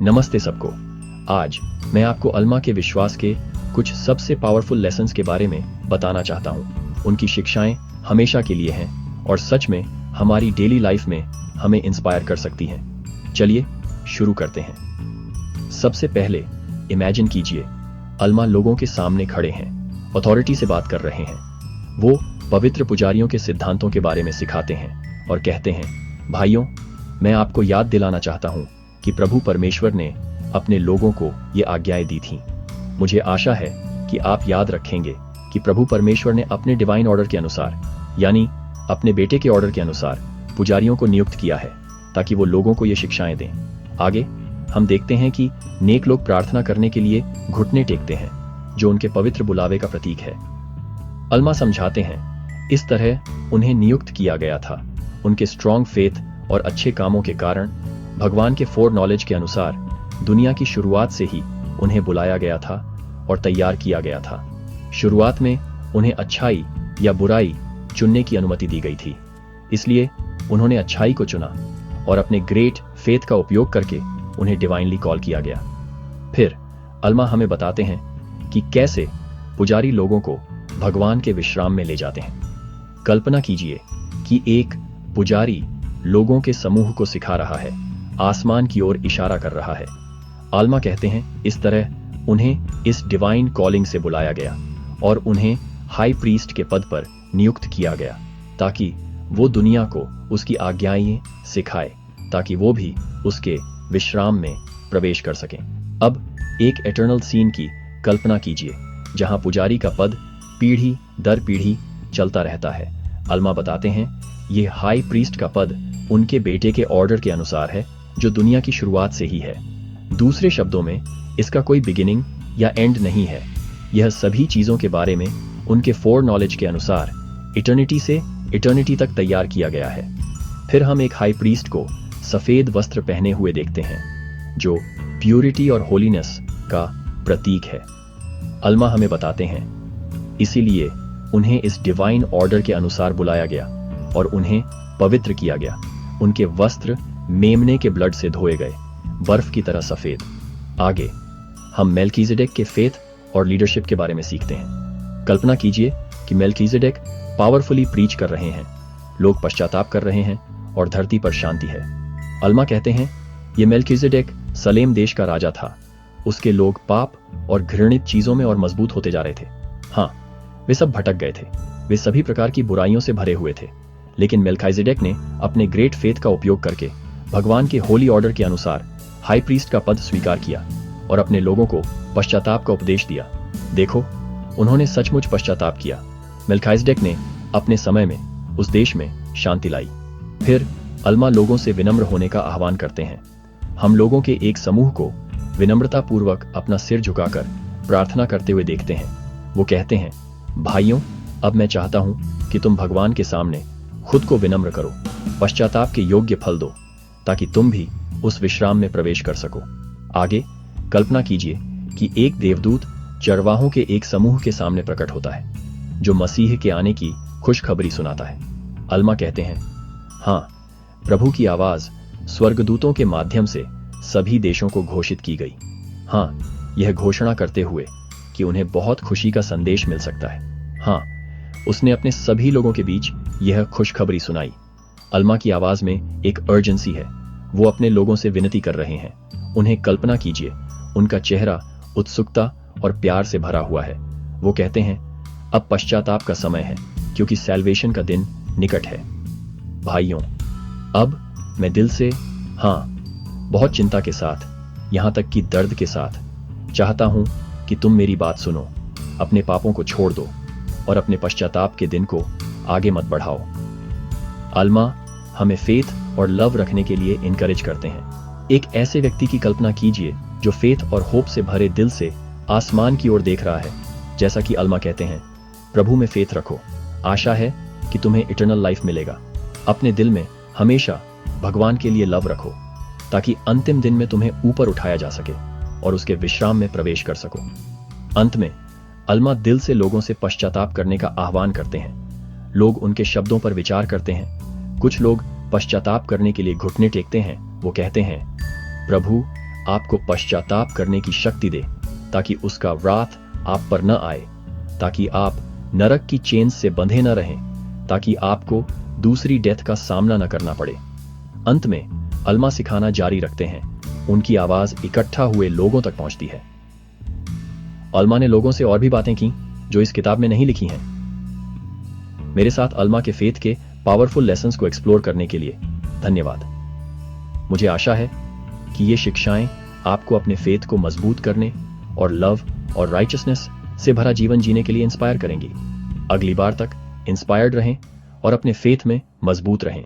नमस्ते सबको। आज मैं आपको अल्मा के विश्वास के कुछ सबसे पावरफुल लेसन्स के बारे में बताना चाहता हूँ। उनकी शिक्षाएं हमेशा के लिए हैं और सच में हमारी डेली लाइफ में हमें इंस्पायर कर सकती हैं। चलिए शुरू करते हैं। सबसे पहले इमेजिन कीजिए, अल्मा लोगों के सामने खड़े हैं, अथॉरिटी से बात कर रहे हैं। वो पवित्र पुजारियों के सिद्धांतों के बारे में सिखाते हैं और कहते हैं, भाइयों, मैं आपको याद दिलाना चाहता हूँ कि प्रभु परमेश्वर ने अपने लोगों को ये आज्ञाएं दी थीं। मुझे आशा है कि आप याद रखेंगे कि प्रभु परमेश्वर ने अपने डिवाइन ऑर्डर के अनुसार, यानी अपने बेटे के ऑर्डर के अनुसार पुजारियों को नियुक्त किया है ताकि वो लोगों को ये शिक्षाएं दें। आगे हम देखते हैं कि नेक लोग प्रार्थना करने के लिए घुटने टेकते हैं, जो उनके पवित्र बुलावे का प्रतीक है। अल्मा समझाते हैं, इस तरह उन्हें नियुक्त किया गया था। उनके स्ट्रॉन्ग फेथ और अच्छे कामों के कारण भगवान के फोर नॉलेज के अनुसार दुनिया की शुरुआत से ही उन्हें बुलाया गया था और तैयार किया गया था। शुरुआत में उन्हें अच्छाई या बुराई चुनने की अनुमति दी गई थी, इसलिए उन्होंने अच्छाई को चुना और अपने ग्रेट फेथ का उपयोग करके उन्हें डिवाइनली कॉल किया गया। फिर अल्मा हमें बताते हैं कि कैसे पुजारी लोगों को भगवान के विश्राम में ले जाते हैं। कल्पना कीजिए कि एक पुजारी लोगों के समूह को सिखा रहा है, आसमान की ओर इशारा कर रहा है। अल्मा कहते हैं, इस तरह उन्हें इस डिवाइन कॉलिंग से बुलाया गया और उन्हें हाई प्रीस्ट के पद पर नियुक्त किया गया ताकि वो दुनिया को उसकी आज्ञाएं सिखाए, ताकि वो भी उसके विश्राम में प्रवेश कर सकें। अब एक एटर्नल सीन की कल्पना कीजिए जहां पुजारी का पद पीढ़ी दर पीढ़ी चलता रहता है। अल्मा बताते हैं, ये हाई प्रीस्ट का पद उनके बेटे के ऑर्डर के अनुसार है, जो दुनिया की शुरुआत से ही है। दूसरे शब्दों में, इसका कोई बिगिनिंग या एंड नहीं है। यह सभी चीजों के बारे में उनके फोर नॉलेज के अनुसार इटर्निटी से इटर्निटी तक तैयार किया गया है। फिर हम एक हाई प्रीस्ट को सफेद वस्त्र पहने हुए देखते हैं, जो प्यूरिटी और होलीनेस का प्रतीक है। अल्मा हमें बताते हैं, इसीलिए उन्हें इस डिवाइन ऑर्डर के अनुसार बुलाया गया और उन्हें पवित्र किया गया। उनके वस्त्र मेमने के ब्लड से धोए गए, बर्फ की तरह सफेद। आगे हम मेल्कीजेडेक के फेथ और लीडरशिप के बारे में सीखते हैं। कल्पना कीजिए कि मेल्कीजेडेक पावरफुली प्रीच कर रहे हैं, लोग पश्चाताप कर रहे हैं और धरती पर शांति है। अल्मा कहते हैं, ये मेल्कीजेडेक सलेम देश का राजा था। उसके लोग पाप और घृणित चीजों में और मजबूत होते जा रहे थे। हाँ, वे सब भटक गए थे, वे सभी प्रकार की बुराइयों से भरे हुए थे। लेकिन मेल्कीजेडेक ने अपने ग्रेट फेथ का उपयोग करके भगवान के होली ऑर्डर के अनुसार हाई प्रीस्ट का पद स्वीकार किया और अपने लोगों को पश्चाताप का उपदेश दिया। देखो, उन्होंने सचमुच पश्चाताप किया। मेल्कीजेडेक ने अपने समय में उस देश में शांति लाई। फिर अल्मा लोगों से विनम्र होने का आह्वान करते हैं। हम लोगों के एक समूह को विनम्रतापूर्वक अपना सिर झुकाकर प्रार्थना करते हुए देखते हैं। वो कहते हैं, भाइयों, अब मैं चाहता हूं कि तुम भगवान के सामने खुद को विनम्र करो, पश्चाताप के योग्य फल दो, ताकि तुम भी उस विश्राम में प्रवेश कर सको। आगे कल्पना कीजिए कि एक देवदूत चरवाहों के एक समूह के सामने प्रकट होता है, जो मसीह के आने की खुशखबरी सुनाता है। अल्मा कहते हैं, हाँ, प्रभु की आवाज स्वर्गदूतों के माध्यम से सभी देशों को घोषित की गई। हाँ, यह घोषणा करते हुए कि उन्हें बहुत खुशी का संदेश मिल सकता है। हाँ, उसने अपने सभी लोगों के बीच यह खुशखबरी सुनाई। अल्मा की आवाज में एक अर्जेंसी है। वो अपने लोगों से विनती कर रहे हैं। उन्हें कल्पना कीजिए, उनका चेहरा उत्सुकता और प्यार से भरा हुआ है। वो कहते हैं, अब पश्चाताप का समय है, क्योंकि सैल्वेशन का दिन निकट है। भाइयों, अब मैं दिल से, हाँ, बहुत चिंता के साथ, यहां तक कि दर्द के साथ चाहता हूं कि तुम मेरी बात सुनो, अपने पापों को छोड़ दो और अपने पश्चाताप के दिन को आगे मत बढ़ाओ। अल्मा हमें फेथ और लव रखने के लिए इनकरेज करते हैं। एक ऐसे व्यक्ति की कल्पना कीजिए जो फेथ और होप से भरे दिल से आसमान की ओर देख रहा है। जैसा कि अल्मा कहते हैं, प्रभु में फेथ रखो, आशा है कि तुम्हें इटर्नल लाइफ मिलेगा। अपने दिल में हमेशा भगवान के लिए लव रखो, ताकि अंतिम दिन में तुम्हें ऊपर उठाया जा सके और उसके विश्राम में प्रवेश कर सको। अंत में अल्मा दिल से लोगों से पश्चाताप करने का आह्वान करते हैं। लोग उनके शब्दों पर विचार करते हैं। कुछ लोग पश्चाताप करने के लिए घुटने टेकते हैं। वो कहते हैं, प्रभु, आपको पश्चाताप करने की शक्ति दे, ताकि उसका व्राथ आप पर न आए, ताकि आप नरक की चेन से बंधे न रहें, ताकि आपको दूसरी डेथ का सामना न करना पड़े। अंत में अल्मा सिखाना जारी रखते हैं। उनकी आवाज इकट्ठा हुए लोगों तक पहुंचती है। अल्मा ने लोगों से और भी बातें की जो इस किताब में नहीं लिखी हैं। मेरे साथ अल्मा के फेथ के पावरफुल लेसन्स को एक्सप्लोर करने के लिए धन्यवाद। मुझे आशा है कि ये शिक्षाएं आपको अपने फेथ को मजबूत करने और लव और राइचसनेस से भरा जीवन जीने के लिए इंस्पायर करेंगी। अगली बार तक इंस्पायर्ड रहें और अपने फेथ में मजबूत रहें।